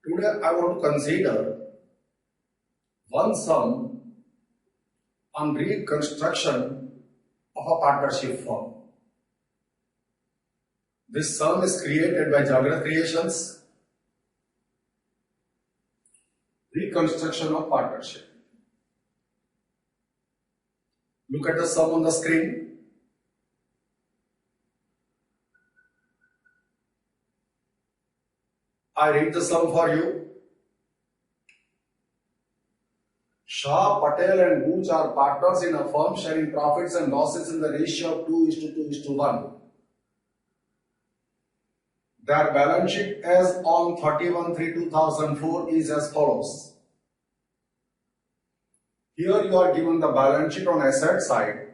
Today I want to consider one sum on reconstruction of a partnership firm. This sum is created by Jagrata Creations. Reconstruction of partnership. Look at the sum on the screen. I read the sum for you. Shah, Patel and Gooch are partners in a firm sharing profits and losses in the ratio of 2:2:1. Their balance sheet as on 31/3/2004 is as follows. Here you are given the balance sheet on asset side.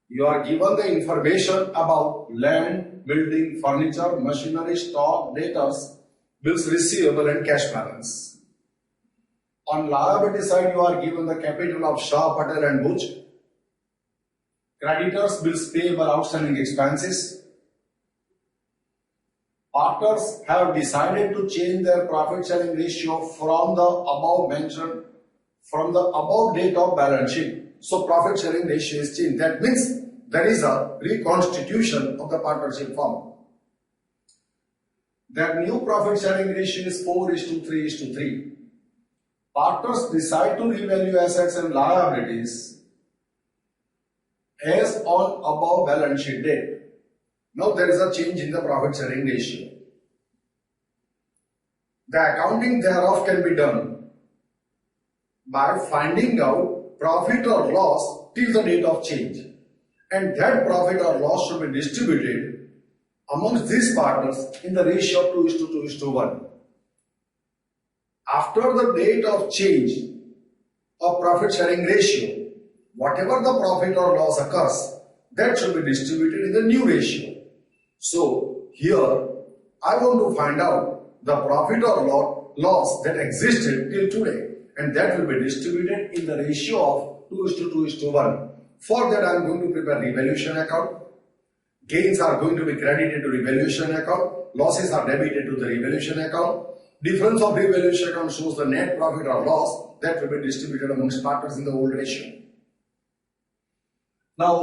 You are given the information about land, building, furniture, machinery, stock, debtors, bills receivable and cash balance. On liability side, you are given the capital of Shah, Patel and Gooch, creditors, bills payable, outstanding expenses. Partners have decided to change their profit sharing ratio from the above date of balance sheet. So profit sharing ratio is changed. That means there is a reconstitution of the partnership firm. Their new profit sharing ratio is 4:3:3. Partners decide to revalue assets and liabilities as on above balance sheet date. Now there is a change in the profit sharing ratio. The accounting thereof can be done by finding out profit or loss till the date of change, and that profit or loss should be distributed amongst these partners in the ratio of 2:2:1. After the date of change of profit sharing ratio, whatever the profit or loss occurs, that should be distributed in the new ratio. So here I want to find out the profit or loss that existed till today, and that will be distributed in the ratio of 2:2:1. For that I am going to prepare revaluation account. Gains are going to be credited to revaluation account. Losses are debited to the revaluation account. Difference of revaluation account shows the net profit or loss that will be distributed amongst partners in the old ratio. Now,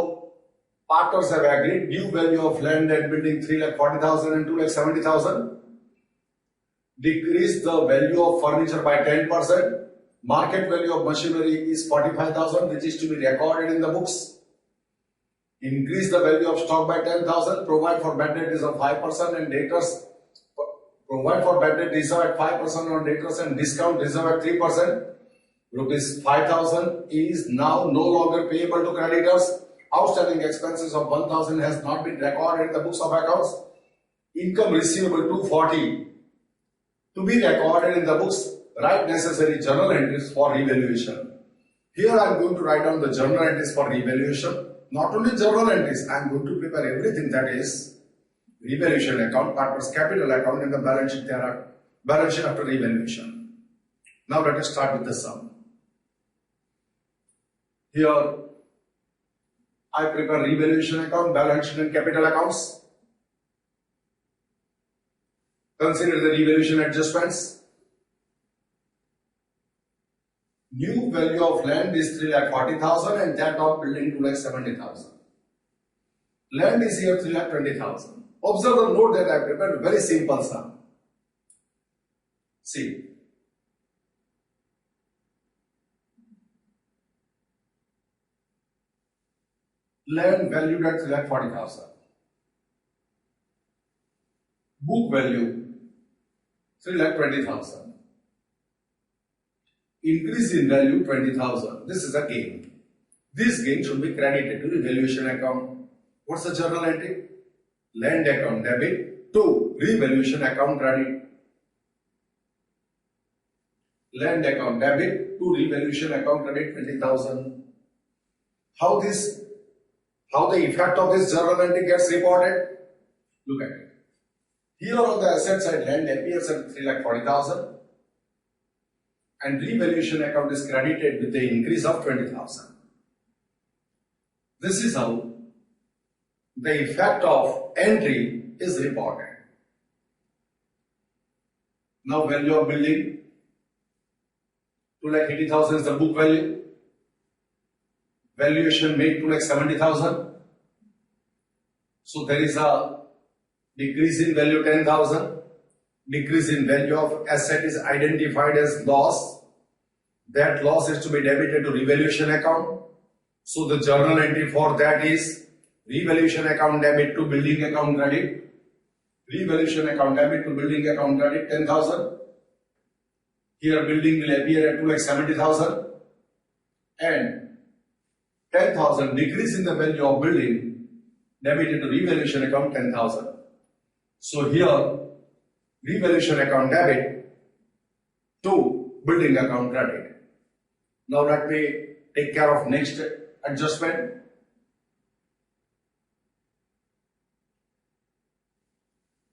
partners have agreed new value of land and building 3,40,000 and 2,70,000. Decrease the value of furniture by 10%. Market value of machinery is 45,000, which is to be recorded in the books. Increase the value of stock by 10,000. Provide for bad debt reserve 5% and debtors. Provide for bad debt reserve at 5% on debtors and discount reserve at 3%. Rupees 5,000 is now no longer payable to creditors. Outstanding expenses of 1,000 has not been recorded in the books of accounts. Income receivable 240 to be recorded in the books. Write necessary journal entries for revaluation. Here I am going to write down the journal entries for revaluation. Not only journal entries, I am going to prepare everything, that is revaluation account, partners capital account and the balance sheet after revaluation. Now let us start with the sum. Here I prepare revaluation account, balance sheet and capital accounts. Consider the revaluation adjustments. New value of land is 3,40,000 and that of building 2,70,000. Land is here 3,20,000. Observe the note that I prepared, very simple sum. See. Land valued at 3,40,000. Book value 3,20,000. Increase in value 20,000. This is a gain. This gain should be credited to revaluation account. What's the journal entry? Land account debit to revaluation account credit. Land account debit to revaluation account credit 20,000. How the effect of this journal entry gets reported? Look at it. Here on the asset side, land appears at 3,40,000 and revaluation account is credited with the increase of 20,000. This is how the effect of entry is reported. Now value of building 2,80,000 is the book value. Valuation made 2,70,000. So there is a decrease in value 10,000. Decrease in value of asset is identified as loss. That loss is to be debited to revaluation account. So the journal entry for that is revaluation account debit to building account credit. Revaluation account debit to building account credit 10,000. Here building will appear at 2,70,000 and 10,000 decrease in the value of building debited to revaluation account 10,000. So here revaluation account debit to building account credit. Now let me take care of next adjustment.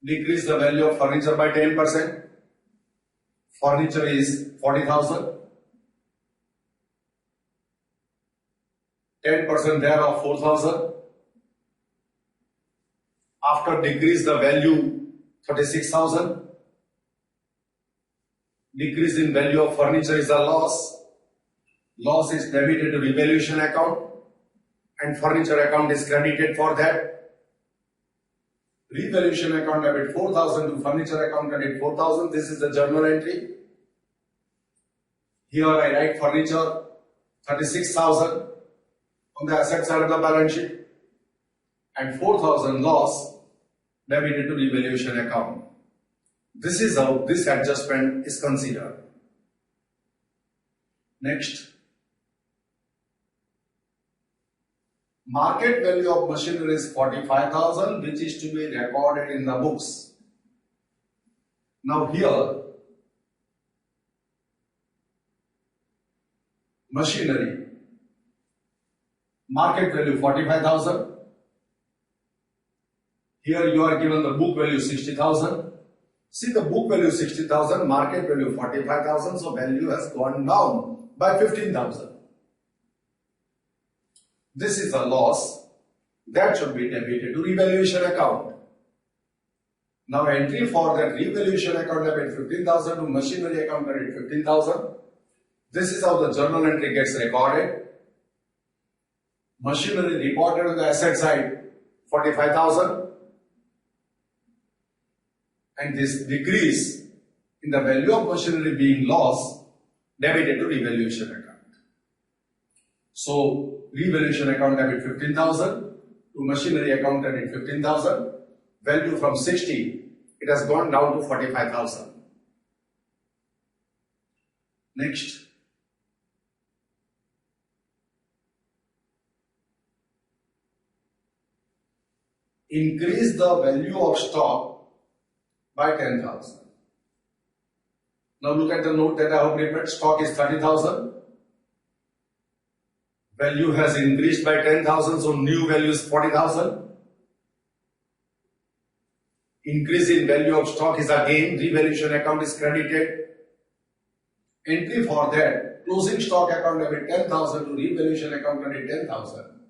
Decrease the value of furniture by 10%. Furniture is 40,000. 10% thereof 4,000. After decrease the value 36,000. Decrease in value of furniture is a loss. Loss is debited to revaluation account and furniture account is credited for that. Revaluation account debit 4,000 to furniture account credit 4,000. This is the journal entry. Here I write furniture 36,000 on the asset side of the balance sheet and 4,000 loss debited to revaluation account. This is how this adjustment is considered. Next. Market value of machinery is 45,000, which is to be recorded in the books. Now here, machinery, market value 45,000. Here you are given the book value 60,000. See, the book value 60,000, market value 45,000, so value has gone down by 15,000. This is a loss that should be debited to revaluation account. Now entry for that revaluation account debit 15,000 to machinery account credit 15,000. This is how the journal entry gets recorded. Machinery reported on the asset side 45,000 and this decrease in the value of machinery being loss debited to revaluation account. So revaluation account debit 15,000 to machinery account credit 15,000. Value from 60, it has gone down to 45,000. Next. Increase the value of stock by 10,000. Now look at the note that I have prepared. Stock is 30,000. Value has increased by 10,000, so new value is 40,000. Increase in value of stock is again, revaluation account is credited. Entry for that, closing stock account debit 10,000 to revaluation account credit 10,000.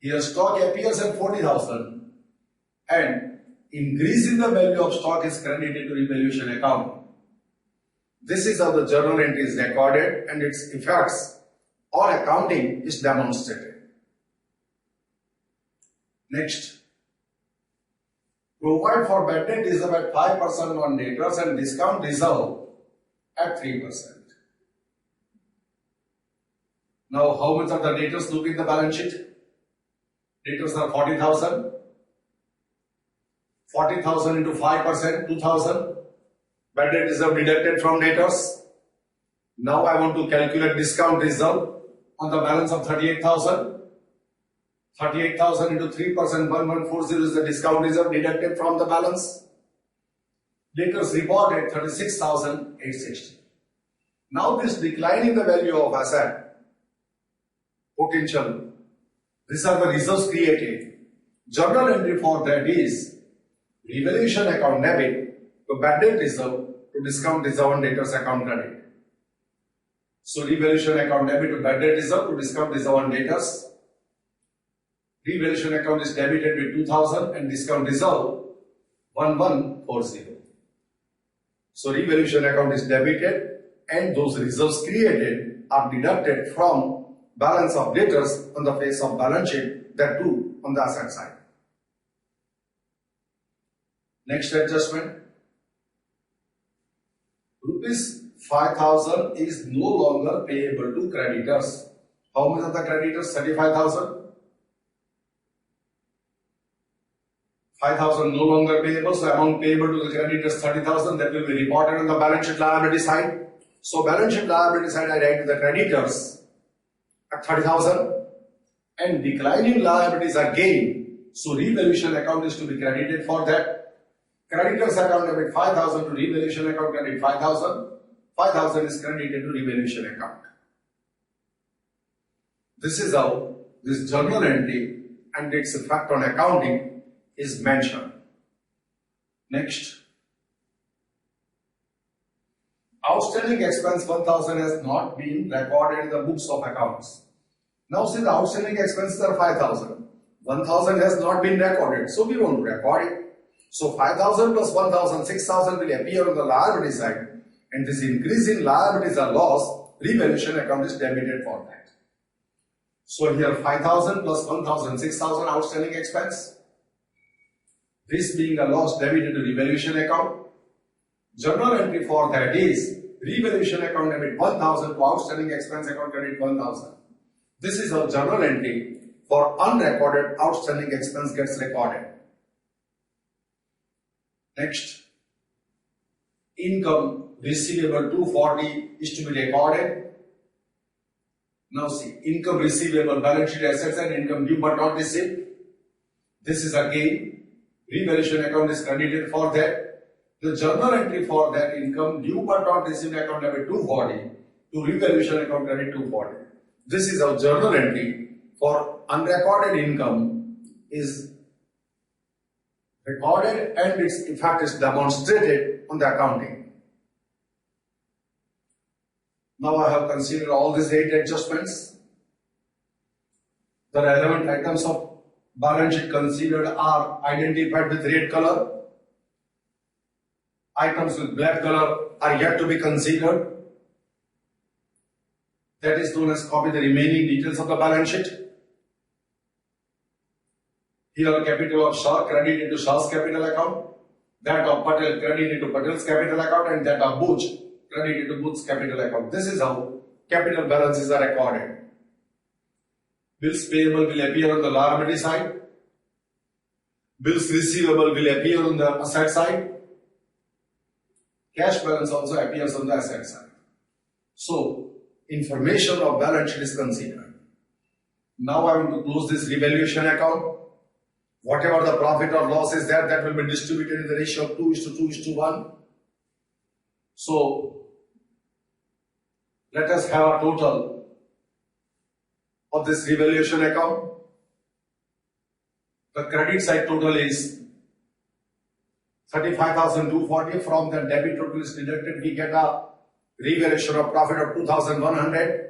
Here stock appears at 40,000 and increase in the value of stock is credited to revaluation account. This is how the journal entry is recorded and its effects or accounting is demonstrated. Next. Provide for bad debt reserve at 5% on debtors and discount reserve at 3%. Now how much of the debtors look in the balance sheet? Debtors are 40,000. 40,000 into 5%, 2,000. Bad debt reserve deducted from debtors. Now I want to calculate discount reserve on the balance of 38,000. 38,000 into 3%, 1140 is the discount reserve deducted from the balance. Debtors reported 36,860. Now this decline in the value of asset potential, these are the reserves created. Journal entry for that is revaluation account debit to bad debt reserve to discount reserve on debtors account credit. So revaluation account debit to bad debt reserve to discount reserve on debtors. Revaluation account is debited with 2,000 and discount reserve 1140. So revaluation account is debited and those reserves created are deducted from balance of debtors on the face of balance sheet, that too on the asset side. Next adjustment. Rupees 5,000 is no longer payable to creditors. How much are the creditors? 35,000. 5,000 no longer payable, so amount payable to the creditors 30,000, that will be reported on the balance sheet liability side. So balance sheet liability side, I write the creditors at 30,000 and declining liabilities are gain. So revaluation account is to be credited for that. Creditors account debit 5,000 to revaluation account credit 5,000. 5,000 is credited to revaluation account. This is how this journal entry and its effect on accounting is mentioned. Next. Outstanding expense 1,000 has not been recorded in the books of accounts. Now see, the outstanding expenses are 5,000. 1,000 has not been recorded, so we want to record it. So 5,000 plus 1,000, 6,000 will appear on the liability side, and this increase in liabilities or loss, revaluation account is debited for that. So here 5,000 plus 1,000, 6,000 outstanding expense. This being a loss debited to revaluation account. Journal entry for that is revaluation account debit 1,000 to outstanding expense account credit 1,000. This is how journal entry for unrecorded outstanding expense gets recorded. Next, income receivable 240 is to be recorded. Now see, income receivable, balance sheet assets and income due but not received. This is again, revaluation account is credited for that. The journal entry for that income due but not received account debit 240 to revaluation account credit 240. This is how journal entry for unrecorded income is recorded and its effect is demonstrated on the accounting. Now I have considered all these 8 adjustments. The relevant items of balance sheet considered are identified with red color. Items with black color are yet to be considered. That is known as copy the remaining details of the balance sheet. Here capital of Shah credited to Shah's capital account, that of Patel credited to Patel's capital account, and that of Butch credited to Butch's capital account. This is how capital balances are recorded. Bills payable will appear on the liability side. Bills receivable will appear on the asset side. Cash balance also appears on the asset side. So, information of balance sheet is considered. Now I want to close this revaluation account. Whatever the profit or loss is there, that will be distributed in the ratio of 2:2:1. So, let us have a total of this revaluation account. The credit side total is 35,240. From the debit total is deducted, we get a revaluation of profit of 2,100.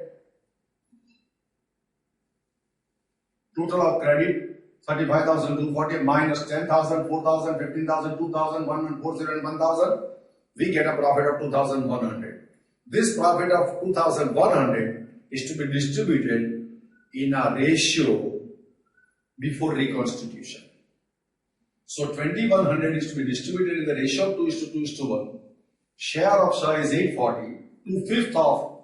Total of credit 35,240 minus 10,000, 4,000, 15,000, 2,000, 1,140 and 1,000. We get a profit of 2,100. This profit of 2,100 is to be distributed in a ratio before reconstitution. So 2,100 is to be distributed in the ratio of 2:2:1. Share of Shah is 840, 2/5 of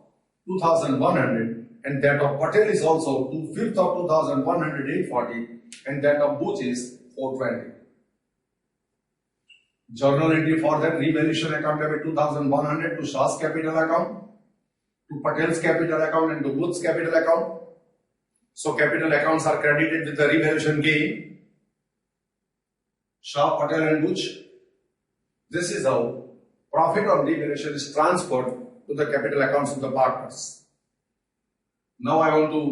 2,100, and that of Patel is also 2/5 of 2,100, 840, and that of Butch is 420. Journal entry for that revaluation account debit 2,100 to Shah's capital account, to Patel's capital account, and to Butch's capital account. So capital accounts are credited with the revaluation gain. Shah, Patel and Butch. This is how profit on revaluation is transferred to the capital accounts of the partners. Now I want to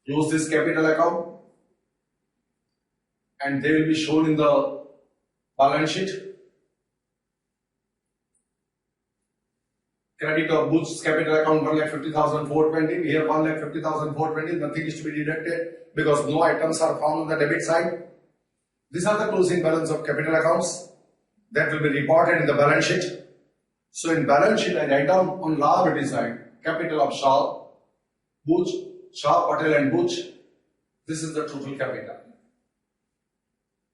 close this capital account and they will be shown in the balance sheet. Credit of Butch's capital account 1,50,420. We have 1,50,420. Nothing is to be deducted because no items are found on the debit side. These are the closing balance of capital accounts that will be reported in the balance sheet. So in balance sheet, I write down on liability side, capital of Shah, Butch, Shah, Patel and Butch. This is the total capital.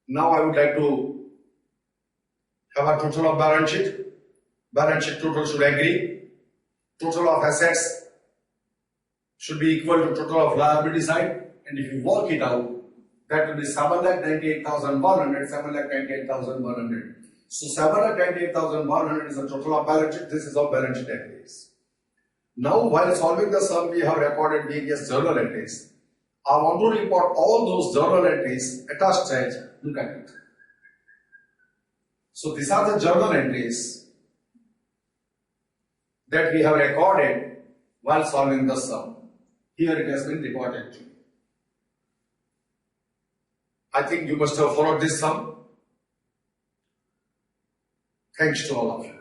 Now I would like to have a total of balance sheet. Balance sheet total should agree. Total of assets should be equal to total of liability side. And if you work it out, that will be 7,98,100, 7,98,100. So 7,98,100 is the total of balance sheet. This is our balance sheet entries. Now while solving the sum, we have recorded various journal entries. I want to report all those journal entries at a stage. Look at it. So these are the journal entries that we have recorded while solving the sum. Here it has been reported. I think you must have followed this sum. Thanks to all of you.